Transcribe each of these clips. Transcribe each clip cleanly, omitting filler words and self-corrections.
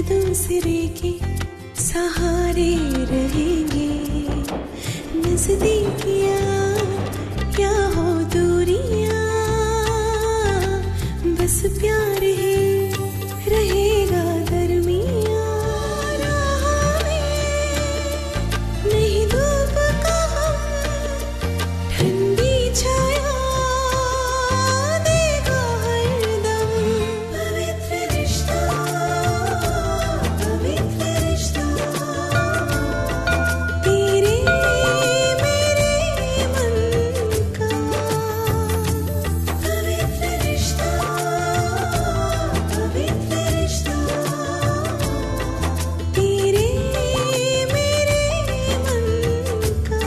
दूसरे के सहारे रहेंगे। नजदीकियां क्या हो दूरियां, बस प्यार ही रहेगा दरमियां। राह में नहीं धूप का हम, ठंडी छाया देगा हरदम। पवित्र रिश्ता, पवित्र रिश्ता, तेरे मेरे मन का। पवित्र रिश्ता, पवित्र रिश्ता, तेरे मेरे मन का।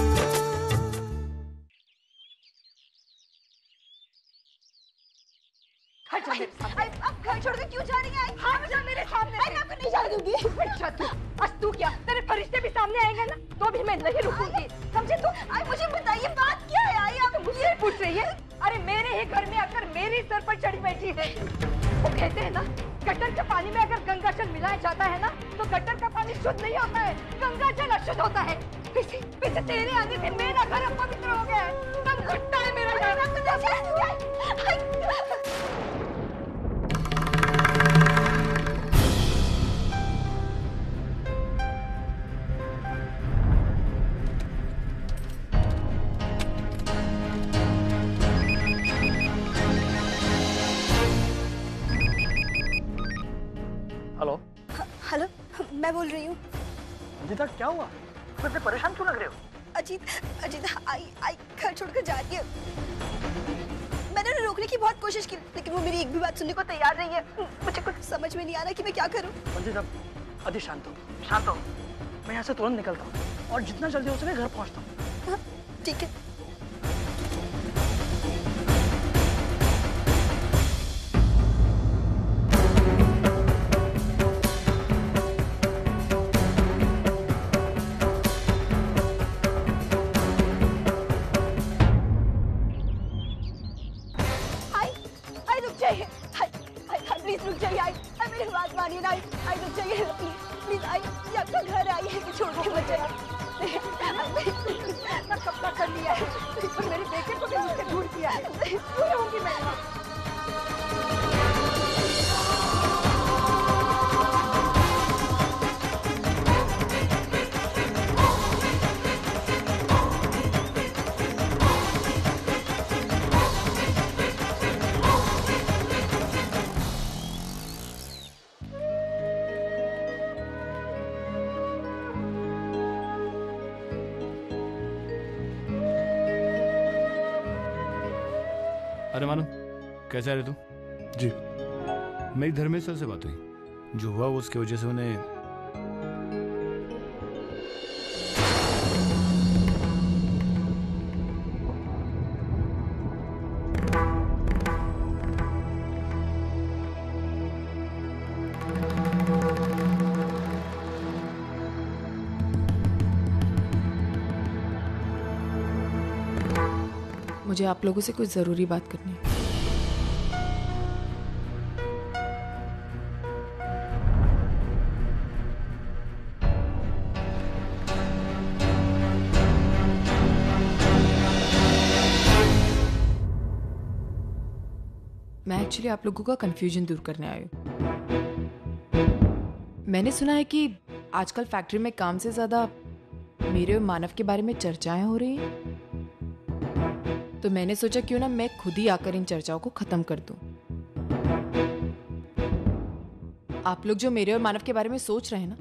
हट जा मेरे सामने। अब घर छोड़ के क्यों जा रही है? हाँ जा मेरे सामने। मैं आपको नहीं जाने दूंगी। अच्छा तू, आज तू क्या, तेरे फरिश्ते भी सामने आएंगे ना, तो भी मैं नहीं रुकूंगी, समझे तू? मुझे बताइए बात क्या है? आई आप मुझे पूछ रही है? अरे मेरे ही घर में आकर मेरे सर पर चढ़ी बैठी है। वो कहते हैं ना, गटर के पानी में अगर गंगा जल मिलाया जाता है ना, तो गटर का पानी शुद्ध नहीं होता है, गंगा जल अशुद्ध होता है। पीछे तेरे आने से मेरा घर अपवित्र हो गया है। तब घुटता है मेरा घर। हेलो हेलो, मैं बोल रही हूँ। अंजिता, क्या हुआ? तुम इतने परेशान क्यों लग रहे हो? अजीत आई घर छोड़कर जा रही है। मैंने उन्हें रोकने की बहुत कोशिश की, लेकिन वो मेरी एक भी बात सुनने को तैयार नहीं है। मुझे कुछ समझ में नहीं आ रहा कि मैं क्या करूं। अंजिता, अति शांत हो, शांत हो। मैं यहाँ से तुरंत निकलता हूँ और जितना जल्दी हो सके घर पहुँचता हूँ। हाँ, ठीक है। प्लीज रुक जाइए। आई मेरी बात मानिए ना। आई रुक जाइए प्लीज। आई ये आपका घर आई है कि छोड़ के मत जाइए। मैं कब तक कर लिया है, पर मेरे बेटे को भी मुझसे दूर किया है। दूर होंगी मैं। अरे मानो, कैसे आ रहे तू? जी मेरी धर्मेश सर से बात हुई, जो हुआ वो उसकी वजह से उन्हें मुझे आप लोगों से कुछ जरूरी बात करनी है। मैं एक्चुअली आप लोगों का कंफ्यूजन दूर करने आई हूँ। मैंने सुना है कि आजकल फैक्ट्री में काम से ज्यादा मेरे और मानव के बारे में चर्चाएं हो रही हैं। तो मैंने सोचा क्यों ना मैं खुद ही आकर इन चर्चाओं को खत्म कर दूं। आप लोग जो मेरे और मानव के बारे में सोच रहे हैं ना,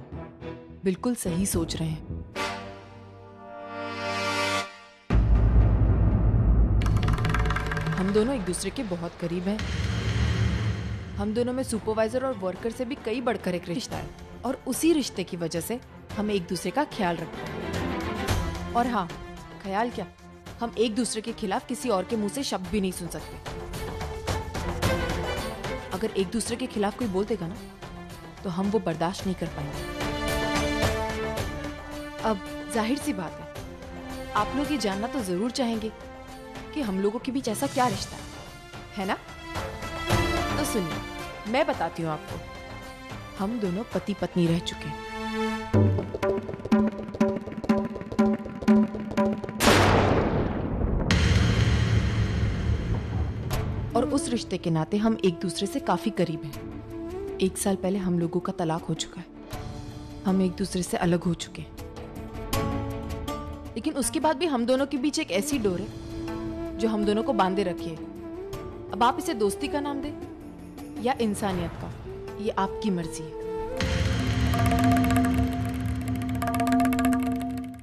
बिल्कुल सही सोच रहे हैं। हम दोनों एक दूसरे के बहुत करीब हैं। हम दोनों में सुपरवाइजर और वर्कर से भी कई बढ़कर एक रिश्ता है, और उसी रिश्ते की वजह से हम एक दूसरे का ख्याल रखते हैं। और हाँ, ख्याल क्या, हम एक दूसरे के खिलाफ किसी और के मुंह से शब्द भी नहीं सुन सकते। अगर एक दूसरे के खिलाफ कोई बोल देगा ना, तो हम वो बर्दाश्त नहीं कर पाएंगे। अब जाहिर सी बात है, आप लोग ये जानना तो जरूर चाहेंगे कि हम लोगों के बीच ऐसा क्या रिश्ता है ना? तो सुनिए, मैं बताती हूँ आपको। हम दोनों पति पत्नी रह चुके हैं। और उस रिश्ते के नाते हम एक दूसरे से काफी करीब हैं। 1 साल पहले हम लोगों का तलाक हो चुका है। हम एक दूसरे से अलग हो चुके हैं, लेकिन उसके बाद भी हम दोनों के बीच एक ऐसी डोर है जो हम दोनों को बांधे रखी है। अब आप इसे दोस्ती का नाम दें या इंसानियत का, ये आपकी मर्जी है।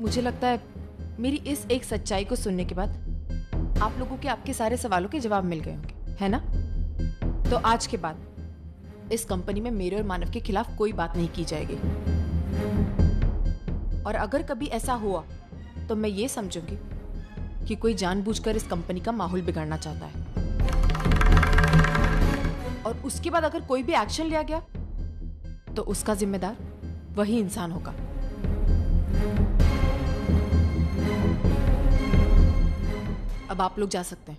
मुझे लगता है मेरी इस एक सच्चाई को सुनने के बाद आप लोगों के आपके सारे सवालों के जवाब मिल गए होंगे, है ना? तो आज के बाद इस कंपनी में मेरे और मानव के खिलाफ कोई बात नहीं की जाएगी। और अगर कभी ऐसा हुआ तो मैं ये समझूंगी कि कोई जानबूझकर इस कंपनी का माहौल बिगाड़ना चाहता है। और उसके बाद अगर कोई भी एक्शन लिया गया तो उसका जिम्मेदार वही इंसान होगा। अब आप लोग जा सकते हैं।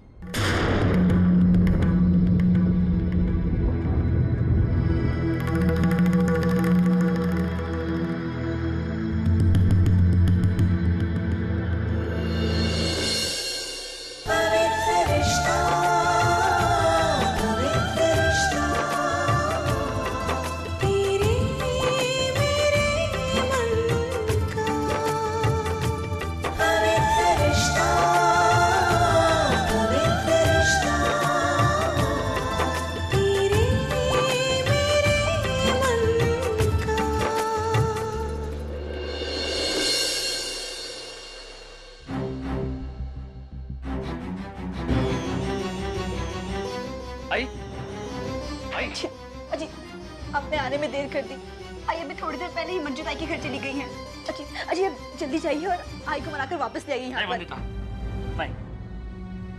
पवित्र रिश्ता, पवित्र रिश्ता, तेरे मेरे मन का। पवित्र रिश्ता, पवित्र रिश्ता, तेरे मेरे मन का। आई आई अजी आपने आने में देर कर दी। आई अभी थोड़ी देर पहले ही मंजू ताई के घर चली गई हैं। अजी अजी अब जल्दी जाइए और आई को मनाकर वापस ले आइए यहाँ नहीं पर। वंदिता, नहीं,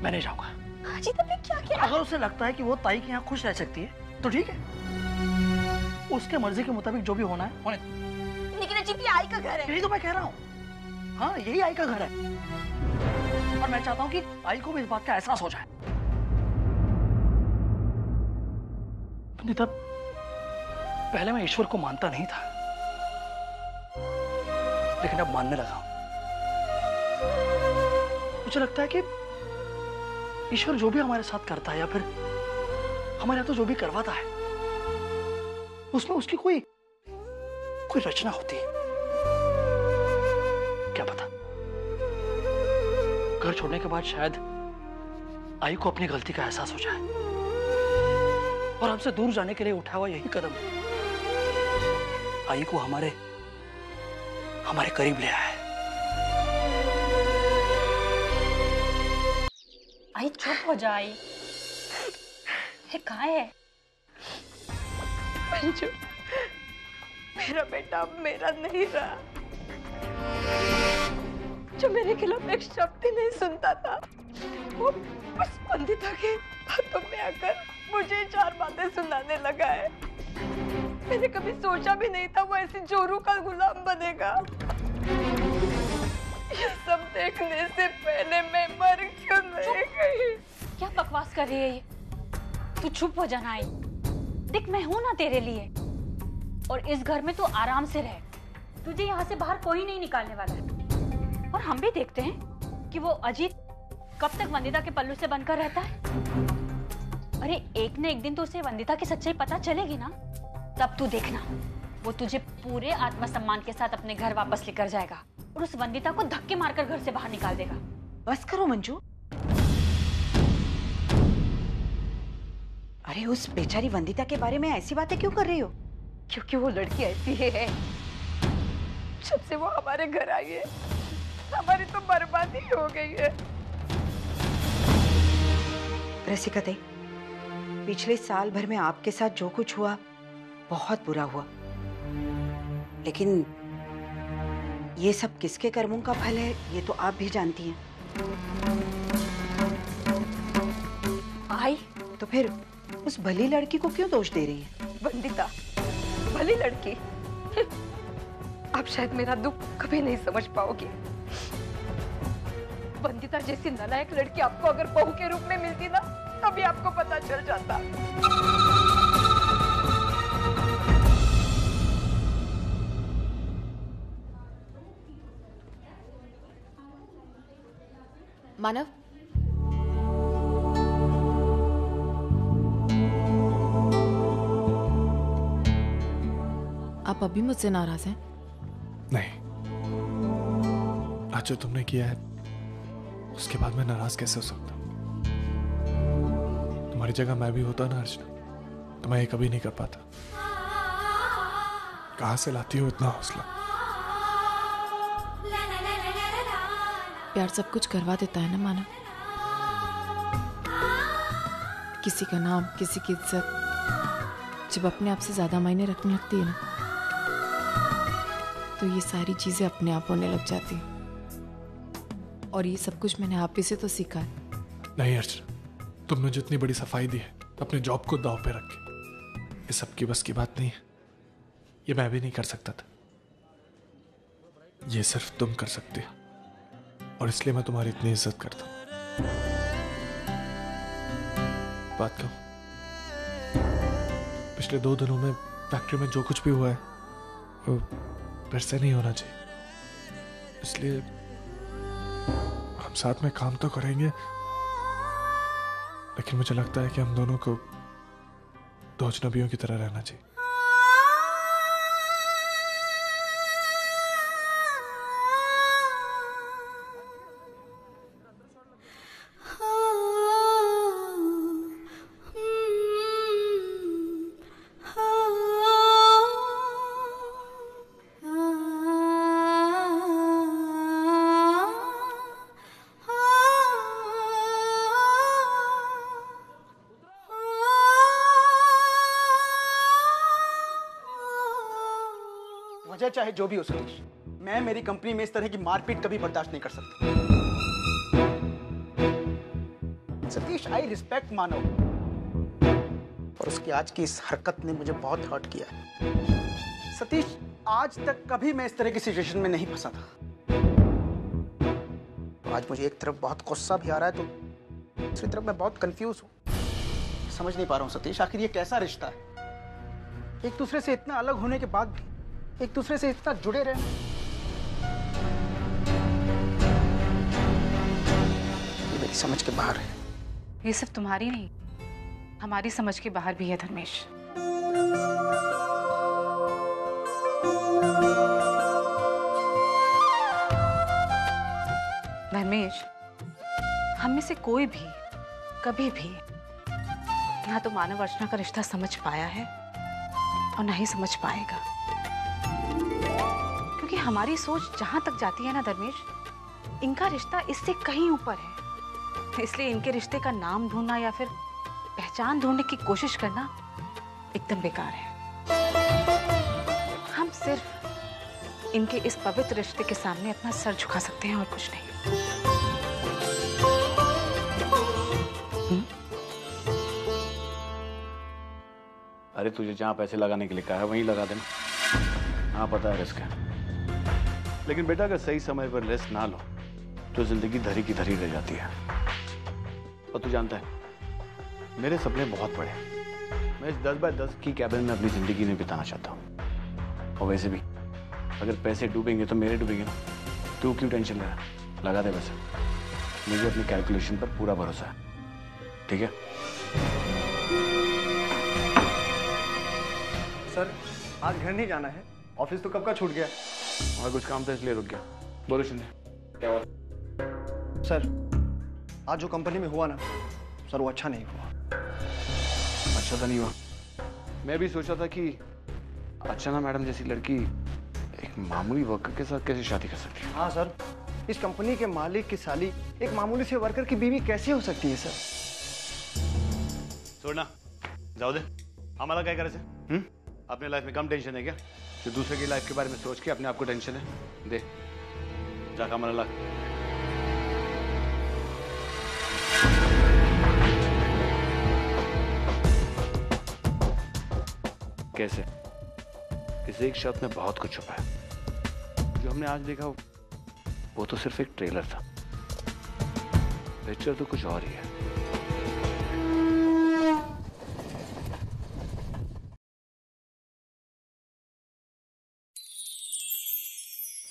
मैं नहीं जाऊंगा। अजी तब क्या किया? अगर उसे लगता है कि वो ताई के यहाँ खुश रह सकती है तो ठीक है, उसके मर्जी के मुताबिक जो भी होना है होने दो। लेकिन अजी ये आई का घर है। यही तो मैं कह रहा हूँ। हाँ, यही आई का घर है और मैं चाहता हूँ कि आई को भी इस बात का एहसास हो जाए। वंदिता, पहले मैं ईश्वर को मानता नहीं था, लेकिन अब मानने लगा हूं। मुझे लगता है कि ईश्वर जो भी हमारे साथ करता है या फिर हमारे यहाँ तो जो भी करवाता है, उसमें उसकी कोई रचना होती है। क्या पता, घर छोड़ने के बाद शायद आई को अपनी गलती का एहसास हो जाए और हमसे दूर जाने के लिए उठाया हुआ यही कदम आई को हमारे करीब ले आया है। आई चुप हो जा। आई ये कहाँ है? मंजू, मेरा बेटा अब मेरा नहीं रहा। जो मेरे खिलाफ एक शब्द ही नहीं सुनता था, वो उस वंदिता के हाथों में आकर मुझे 4 बातें सुनाने लगा है। मैंने कभी सोचा भी नहीं था वो ऐसी जोरू का गुलाम बनेगा। ये सब देखने से पहले मैं मर क्यों नहीं गई? क्या बकवास कर रही है ये? तू चुप हो जाना। आई देख, मैं हूं ना तेरे लिए, और इस घर में तू आराम से रह। तुझे यहाँ से बाहर कोई नहीं निकालने वाला है। और हम भी देखते हैं कि वो अजीत कब तक वंदिता के पल्लू से बनकर रहता है। अरे एक न एक दिन तो उसे वंदिता की सच्चाई पता चलेगी ना, तब तू देखना, वो तुझे पूरे आत्मसम्मान के साथ अपने घर वापस लेकर जाएगा और उस वंदिता को धक्के मारकर घर से बाहर निकाल देगा। बस करो मंजू। अरे उस बेचारी वंदिता के बारे में ऐसी बातें क्यों कर रही हो? क्योंकि वो लड़की ऐसी है। जब से वो हमारे घर आई है, हमारी तो बर्बादी हो गई है। रसिका दी, पिछले साल भर में आपके साथ जो कुछ हुआ बहुत बुरा हुआ, लेकिन ये सब किसके कर्मों का फल है ये तो आप भी जानती हैं। आई तो फिर उस भली लड़की को क्यों दोष दे रही है? वंदिता भली लड़की। आप शायद मेरा दुख कभी नहीं समझ पाओगे। वंदिता जैसी नालायक लड़की आपको अगर बहू के रूप में मिलती ना, तभी आपको पता चल जाता। मानव, आप अभी मुझसे नाराज हैं? नहीं, आज जो तुमने किया है उसके बाद मैं नाराज कैसे हो सकता हूं? तुम्हारी जगह मैं भी होता ना अर्चना, तो मैं ये कभी नहीं कर पाता। कहां से लाती हो इतना हौसला? प्यार सब कुछ करवा देता है ना मानव। किसी का नाम, किसी की इज्जत जब अपने आप से ज्यादा मायने रखने लगती है ना, तो ये सारी चीजें अपने आप होने लग जाती हैं। और ये सब कुछ मैंने आप ही से तो सीखा है। नहीं अर्चना, तुमने जितनी बड़ी सफाई दी है अपने जॉब को दांव पे रख के, ये सबकी बस की बात नहीं है। ये मैं भी नहीं कर सकता था, ये सिर्फ तुम कर सकते हो, और इसलिए मैं तुम्हारी इतनी इज्जत करता हूं। बात कहूं, पिछले 2 दिनों में फैक्ट्री में जो कुछ भी हुआ है वो फिर से नहीं होना चाहिए। इसलिए हम साथ में काम तो करेंगे, लेकिन मुझे लगता है कि हम दोनों को 2 अजनबियों की तरह रहना चाहिए। वजह चाहे जो भी हो सतीश, मैं मेरी कंपनी में इस तरह की मारपीट कभी बर्दाश्त नहीं कर सकता। सतीश, आई रिस्पेक्ट मानव, और उसकी आज की इस हरकत ने मुझे बहुत हर्ट किया है। सतीश, आज तक कभी मैं इस तरह की सिचुएशन में नहीं फंसा था। आज मुझे एक तरफ बहुत गुस्सा भी आ रहा है, तो दूसरी तरफ मैं बहुत कंफ्यूज हूँ। समझ नहीं पा रहा हूँ सतीश, आखिर ये कैसा रिश्ता है? एक दूसरे से इतना अलग होने के बाद भी एक दूसरे से इतना जुड़े रहना। ये मेरी समझ के बाहर है। ये सिर्फ तुम्हारी नहीं, हमारी समझ के बाहर भी है धर्मेश। धर्मेश, हम में से कोई भी कभी भी ना तो मानव अर्चना का रिश्ता समझ पाया है और ना ही समझ पाएगा, क्योंकि हमारी सोच जहां तक जाती है ना धर्मेश, इनका रिश्ता इससे कहीं ऊपर है। इसलिए इनके रिश्ते का नाम ढूंढना या फिर पहचान ढूंढने की कोशिश करना एकदम बेकार है। हम सिर्फ इनके इस पवित्र रिश्ते के सामने अपना सर झुका सकते हैं और कुछ नहीं। अरे तुझे जहाँ पैसे लगाने के लिए कहा है वहीं लगा देना। हाँ पता है रिस्क है, लेकिन बेटा अगर सही समय पर रिस्क ना लो तो जिंदगी धरी की धरी रह जाती है। और तू जानता है मेरे सपने बहुत बड़े हैं। मैं इस 10 बाय 10 की कैबिन में अपनी जिंदगी नहीं बिताना चाहता हूँ। और वैसे भी अगर पैसे डूबेंगे तो मेरे डूबेंगे ना। तू क्यों टेंशन ले रहा है? लगा दे वैसे, मुझे अपनी कैलकुलेशन पर पूरा भरोसा है। ठीक है सर, आज घर नहीं जाना है, ऑफिस तो कब का छूट गया। और कुछ काम था इसलिए रुक गया। बोलो शिंदे, क्या हुआ? सर, आज जो कंपनी में हुआ ना सर, वो अच्छा नहीं हुआ। अच्छा तो नहीं हुआ? मैं भी सोचा था कि अर्चना मैडम जैसी लड़की एक मामूली वर्कर के साथ कैसे शादी कर सकती है। हाँ सर, इस कंपनी के मालिक की साली एक मामूली से वर्कर की बीवी कैसे हो सकती है सर? छोड़ना, जाओ दे। हमारा क्या करे? अपने लाइफ में कम टेंशन है क्या जो दूसरे की लाइफ के बारे में सोच के अपने आप को टेंशन है? दे जा हमारा लाख। कैसे? इस एक शब्द में बहुत कुछ छुपा है। जो हमने आज देखा वो तो सिर्फ एक ट्रेलर था, पिक्चर तो कुछ और ही है।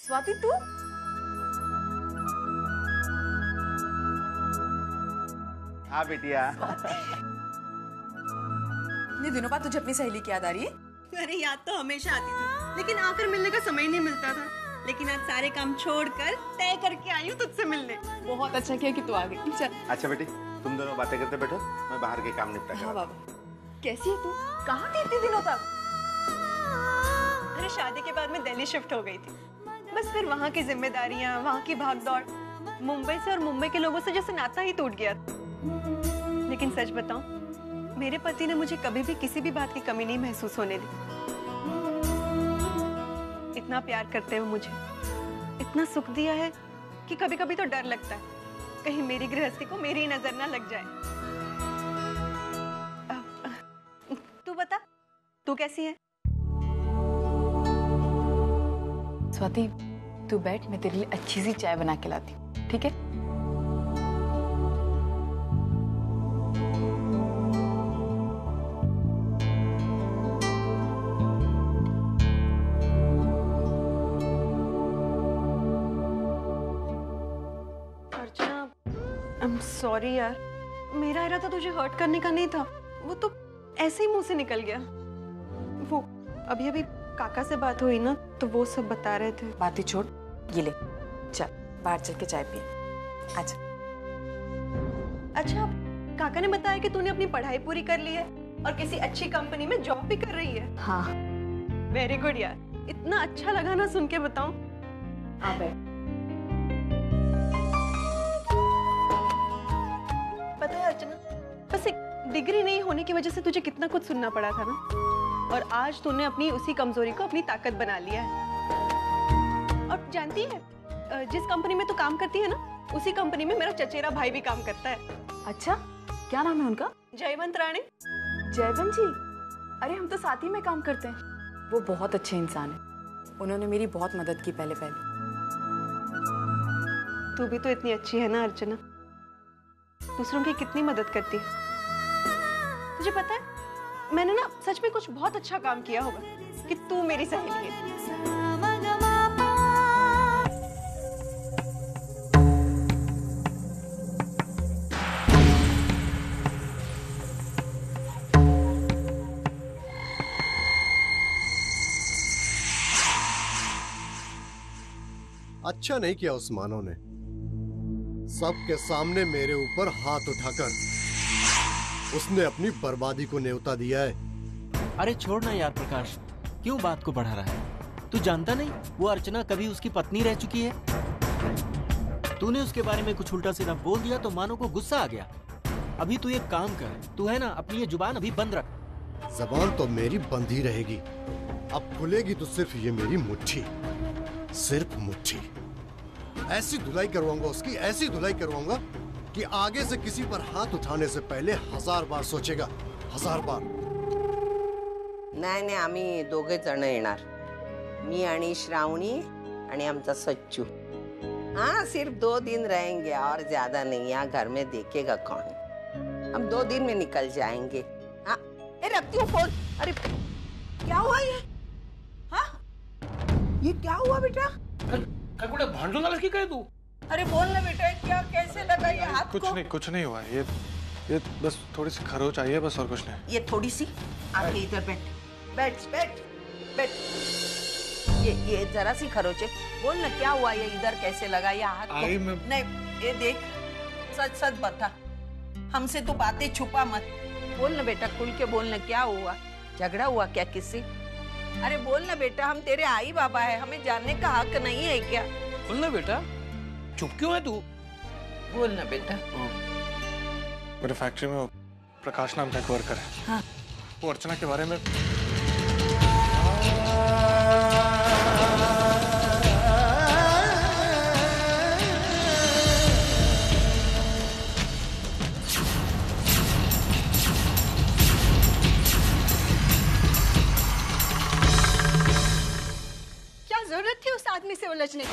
स्वाति, तू हाँ बेटिया। इतने दिनों बाद तुझे अपनी सहेली की याद आ रही है? अरे याद तो हमेशा आती थी, लेकिन आकर मिलने का समय ही नहीं मिलता था। लेकिन आज सारे काम छोड़कर तय करके आई हूँ तुझसे मिलने। बहुत अच्छा किया कि तू आ गई। चल। अच्छा बेटी, तुम दोनों बातें करते बैठो, मैं बाहर के काम निपटा। हाँ बाबा, कैसी है तू? कहाँ थी इतने दिनों तक? अरे शादी के बाद मैं दिल्ली शिफ्ट हो गई थी। बस फिर वहाँ की जिम्मेदारियाँ, वहाँ की भागदौड़, मुंबई से और मुंबई के लोगों से जैसे नाता ही टूट गया। लेकिन सच बताऊं, मेरे पति ने मुझे कभी भी किसी भी बात की कमी नहीं महसूस होने दी। इतना प्यार करते हैं वो मुझे, इतना सुख दिया है कि कभी कभी तो डर लगता है कहीं मेरी गृहस्थी को मेरी नजर ना लग जाए। तू बता, तू कैसी है? स्वाति, तू बैठ, मैं तेरे लिए अच्छी सी चाय बना के लाती हूँ, ठीक है? सॉरी यार, मेरा इरादा तुझे हर्ट करने का नहीं था। वो तो ऐसे ही मुंह से निकल गया। वो अभी अभी काका से बात हुई ना, तो वो सब बता रहे थे। बातें छोड़, ये ले, चल बाहर चल के चाय पिए। आजा। अच्छा, काका ने बताया कि तूने अपनी पढ़ाई पूरी कर ली है और किसी अच्छी कंपनी में जॉब भी कर रही है। हाँ। वेरी गुड यार, इतना अच्छा लगा ना सुन के, बताऊं। हाँ बैठ। पता है अर्चना, बस एक डिग्री नहीं होने की वजह से तुझे कितना कुछ सुनना पड़ा था ना, और आज तूने अपनी उसी कमजोरी को अपनी ताकत बना लिया है। और जानती है, जिस कंपनी में तू काम करती है ना, उसी कंपनी में मेरा चचेरा भाई भी काम करता है। अच्छा, क्या नाम है उनका? जयवंत राणे। जयवंत जी? अरे हम तो साथ ही में काम करते हैं। वो बहुत अच्छे इंसान है, उन्होंने मेरी बहुत मदद की पहले। तू भी तो इतनी अच्छी है ना अर्चना, दूसरों की कितनी मदद करती है। तुझे पता है, मैंने ना सच में कुछ बहुत अच्छा काम किया होगा कि तू मेरी सहेली है। अच्छा नहीं किया उस मानव ने, सबके सामने मेरे ऊपर हाथ उठाकर उसने अपनी बर्बादी को न्योता दिया है। अरे छोड़ ना यार प्रकाश, क्यों बात को बढ़ा रहा है? तू जानता नहीं वो अर्चना कभी उसकी पत्नी रह चुकी है। तूने उसके बारे में कुछ उल्टा सीधा बोल दिया तो मानो को गुस्सा आ गया। अभी तू एक काम कर, तू है ना अपनी ये जुबान अभी बंद रख। जबान तो मेरी बंद ही रहेगी, अब खुलेगी तो सिर्फ ये मेरी मुट्ठी, सिर्फ मुट्ठी। ऐसी धुलाई करवाऊंगा उसकी, ऐसी धुलाई करवाऊंगा कि आगे से किसी पर हाथ उठाने से पहले 1000 बार सोचेगा, 1000 बार। नाही नाही, आम्ही दोघे जण येणार, मी आणि श्रावणी आणि आमचा सच्चू। हाँ, सिर्फ 2 दिन रहेंगे और ज्यादा नहीं। यहाँ घर में देखेगा कौन? हम 2 दिन में निकल जाएंगे। हाँ, रखती हूँ फोन। अरे क्या हुआ ये? हाँ, ये क्या हुआ बेटा? भांडो ना लड़की कहे तू? अरे बोल ना बेटा, क्या कैसे लगा ये हाथ को? कुछ नहीं हुआ, ये बस थोड़ी सी खरोच आई है बस, और कुछ नहीं। ये थोड़ी सी? आके इधर बैठ बैठ बैठ बैठ। ये जरा सी खरोच है, बोल ना क्या हुआ? ये इधर कैसे लगा ये हाथ को? नहीं, ये देख, सच सच बता, हमसे तो बातें छुपा मत। बोल ना बेटा, खुल के बोल ना, क्या हुआ? झगड़ा हुआ क्या किसी? अरे बोल ना बेटा, हम तेरे आई बाबा है, हमें जानने का हक नहीं है क्या? बोल ना बेटा, चुप क्यों है तू? बोल ना बेटा। मेरे फैक्ट्री में प्रकाश नाम का एक वर्कर है। हाँ। वो अर्चना के बारे में क्या जरूरत थी उस आदमी से उलझने की?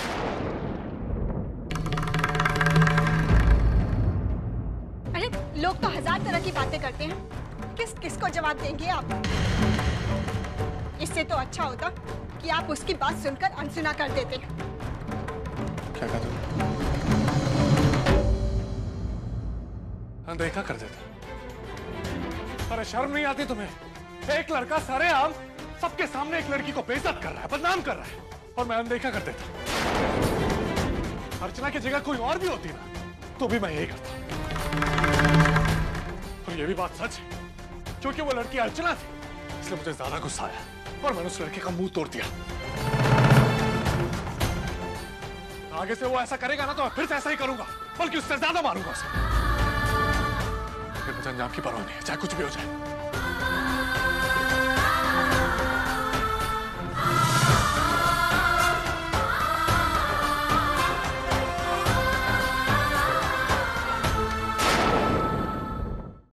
अरे लोग तो 1000 तरह की बातें करते हैं, किसको जवाब देंगे आप? इससे तो अच्छा होता कि आप उसकी बात सुनकर अनसुना कर देते। क्या कहा तुम? अनदेखा कर देता। अरे शर्म नहीं आती तुम्हें? एक लड़का सरेआम सबके सामने एक लड़की को बेइज्जत कर रहा है, बदनाम कर रहा है, और मैं अनदेखा कर देता। अर्चना की जगह कोई और भी होती ना तो भी मैं यही करता। और ये भी बात सच है, क्योंकि वो लड़की अर्चना थी इसलिए मुझे ज्यादा गुस्सा आया और मैंने उस लड़के का मुंह तोड़ दिया। आगे से वो ऐसा करेगा ना तो मैं फिर से ऐसा ही करूंगा, बल्कि उससे ज्यादा मारूंगा उसे। फिर मुझे अंजाम की परवाह नहीं है, चाहे कुछ भी हो जाए।